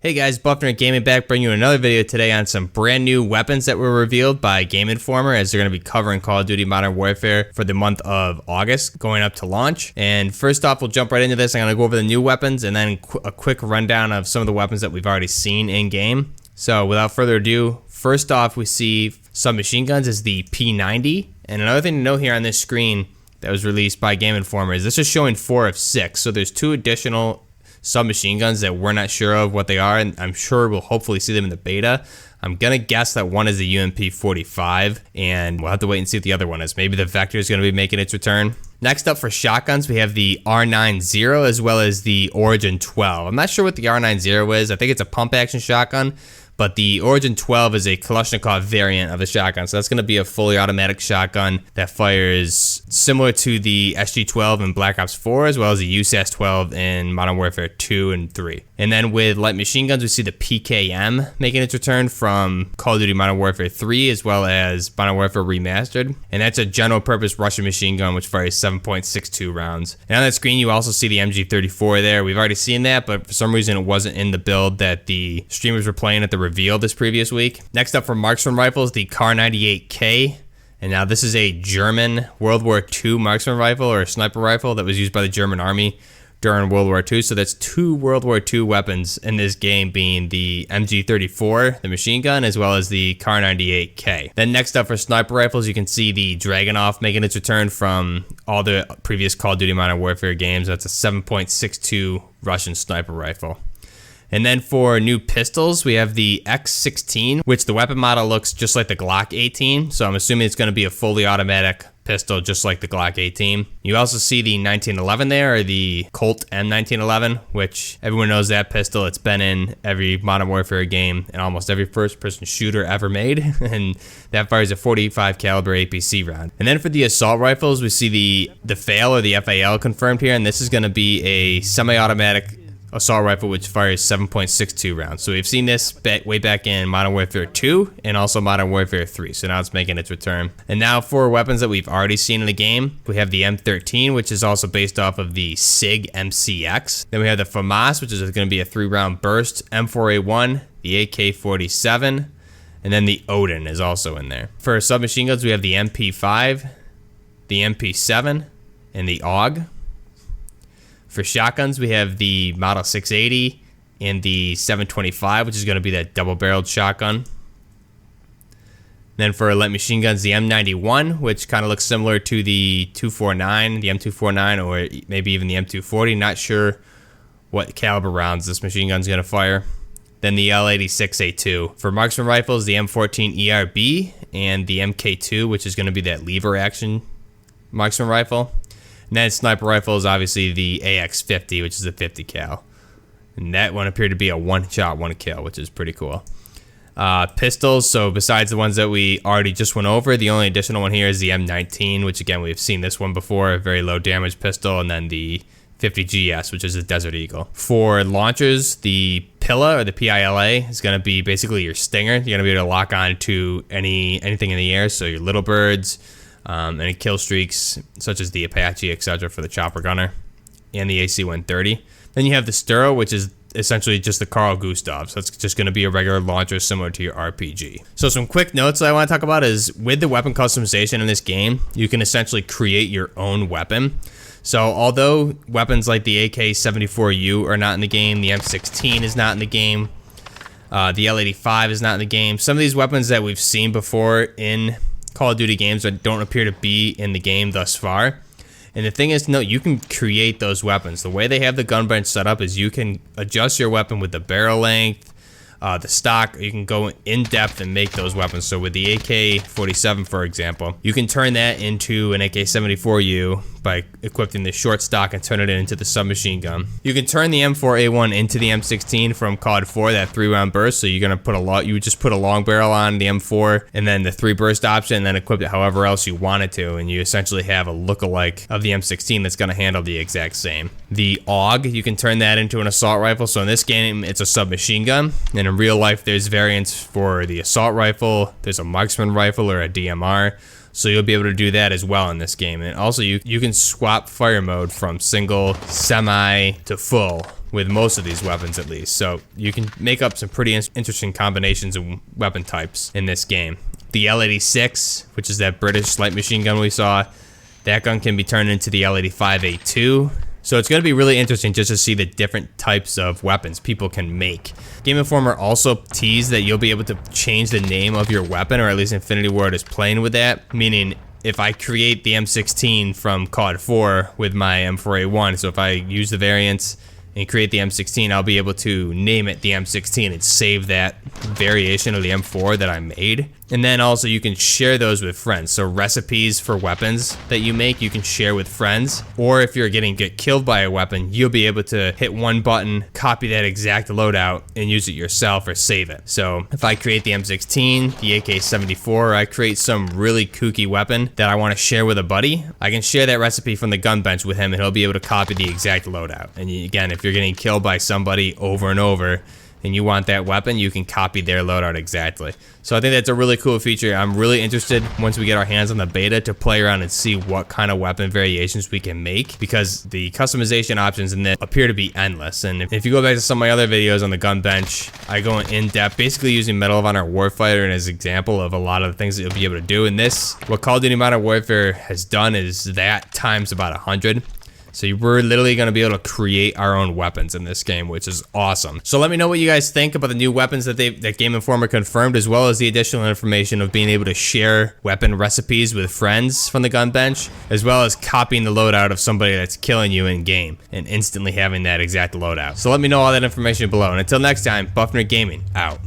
Hey guys, Buffner Gaming back, bringing you another video today on some brand new weapons that were revealed by Gameinformer, as they're going to be covering Call of Duty Modern Warfare for the month of August, going up to launch. And first off, we'll jump right into this. I'm going to go over the new weapons and then a quick rundown of some of the weapons that we've already seen in game. So without further ado, first off, we see submachine guns is the P90. And another thing to note here on this screen that was released by Gameinformer is this is showing 4 of 6. So there's 2 additional submachine guns that we're not sure of what they are, and I'm sure we'll hopefully see them in the beta. I'm gonna guess that one is the UMP-45, and we'll have to wait and see what the other one is. Maybe the Vector is gonna be making its return. Next up for shotguns, we have the R90 as well as the Origin 12. I'm not sure what the R90 is. I think it's a pump action shotgun, but the Origin 12 is a Kalashnikov variant of the shotgun. So that's going to be a fully automatic shotgun that fires similar to the SG-12 in Black Ops 4, as well as the USAS-12 in Modern Warfare 2 and 3. And then with light machine guns, we see the PKM making its return from Call of Duty Modern Warfare 3, as well as Modern Warfare Remastered. And that's a general purpose Russian machine gun, which fires 7.62 rounds. And on that screen, you also see the MG34 there. We've already seen that, but for some reason, it wasn't in the build that the streamers were playing at the reveal this previous week. Next up for marksman rifles, the Kar 98K. And now this is a German World War II marksman rifle or sniper rifle that was used by the German army during World War II. So that's 2 World War II weapons in this game, being the MG34, the machine gun, as well as the Kar 98K. Then next up for sniper rifles, you can see the Dragonov making its return from all the previous Call of Duty Modern Warfare games. That's a 7.62 Russian sniper rifle. And then for new pistols, we have the X16, which the weapon model looks just like the Glock 18. So I'm assuming it's going to be a fully automatic pistol, just like the Glock 18. You also see the 1911 there, or the Colt M1911, which everyone knows that pistol. It's been in every Modern Warfare game and almost every first-person shooter ever made, and that fires a 45 caliber APC round. And then for the assault rifles, we see the FAL or the FAL confirmed here, and this is going to be a semi-automatic assault rifle which fires 7.62 rounds. So we've seen this way back in Modern Warfare 2 and also Modern Warfare 3. So now it's making its return. And now for weapons that we've already seen in the game, we have the M13, which is also based off of the SIG MCX. Then we have the FAMAS, which is going to be a 3-round burst, M4A1, the AK-47, and then the Odin is also in there. For submachine guns, we have the MP5, the MP7, and the AUG. For shotguns, we have the Model 680 and the 725, which is going to be that double-barreled shotgun. Then for light machine guns, the M91, which kind of looks similar to the 249, the M249, or maybe even the M240. Not sure what caliber rounds this machine gun is going to fire. Then the L86A2. For marksman rifles, the M14 ERB and the MK2, which is going to be that lever action marksman rifle. And then sniper rifle is obviously the AX50, which is a 50 cal. And that one appeared to be a one-shot, one-kill, which is pretty cool. Pistols, so besides the ones that we already just went over, the only additional one here is the M19, which again, we've seen this one before, a very low damage pistol, and then the 50GS, which is a Desert Eagle. For launchers, the PILA, or the PILA, is going to be basically your Stinger. You're going to be able to lock on to anything in the air, so your Little Birds, any kill streaks such as the Apache, etc. for the chopper gunner, and the AC-130. Then you have the Sturo, which is essentially just the Carl Gustav. So it's just going to be a regular launcher similar to your RPG. So some quick notes that I want to talk about is with the weapon customization in this game, you can essentially create your own weapon. So although weapons like the AK-74U are not in the game, the M16 is not in the game, the L85 is not in the game, some of these weapons that we've seen before in Call of Duty games that don't appear to be in the game thus far. And the thing is, no, you can create those weapons. The way they have the gun bench set up is you can adjust your weapon with the barrel length, the stock. You can go in depth and make those weapons. So with the AK-47, for example, you can turn that into an AK-74U by equipping the short stock and turn it into the submachine gun. You can turn the M4A1 into the M16 from COD 4, that 3-round burst. So you're gonna put you would just put a long barrel on the M4 and then the 3-burst option, and then equip it however else you wanted to, and you essentially have a lookalike of the M16 that's gonna handle the exact same. The AUG, you can turn that into an assault rifle. So in this game, it's a submachine gun, and in real life, there's variants for the assault rifle. There's a marksman rifle or a DMR. So you'll be able to do that as well in this game. And also you can swap fire mode from single, semi to full with most of these weapons at least. So you can make up some pretty interesting combinations of weapon types in this game. The L86, which is that British light machine gun we saw, that gun can be turned into the L85A2. So it's going to be really interesting just to see the different types of weapons people can make. Game Informer also teased that you'll be able to change the name of your weapon, or at least Infinity Ward is playing with that, meaning if I create the M16 from COD 4 with my M4A1, so if I use the variants and create the M16, I'll be able to name it the M16 and save that variation of the M4 that I made. And then also you can share those with friends. So recipes for weapons that you make, you can share with friends. Or if you're get killed by a weapon, you'll be able to hit one button, copy that exact loadout, and use it yourself or save it. So if I create the M16, the AK-74, I create some really kooky weapon that I want to share with a buddy, I can share that recipe from the gun bench with him and he'll be able to copy the exact loadout. And again, if you're getting killed by somebody over and over, and you want that weapon, you can copy their loadout exactly. So I think that's a really cool feature. I'm really interested once we get our hands on the beta to play around and see what kind of weapon variations we can make, because the customization options in this appear to be endless. And if you go back to some of my other videos on the gun bench, I go in depth basically using Medal of Honor Warfighter as an example of a lot of the things that you'll be able to do in this. What Call of Duty Modern Warfare has done is that times about 100. So we're literally going to be able to create our own weapons in this game, which is awesome. So let me know what you guys think about the new weapons that Game Informer confirmed, as well as the additional information of being able to share weapon recipes with friends from the gun bench, as well as copying the loadout of somebody that's killing you in game and instantly having that exact loadout. So let me know all that information below. And until next time, Buffner Gaming out.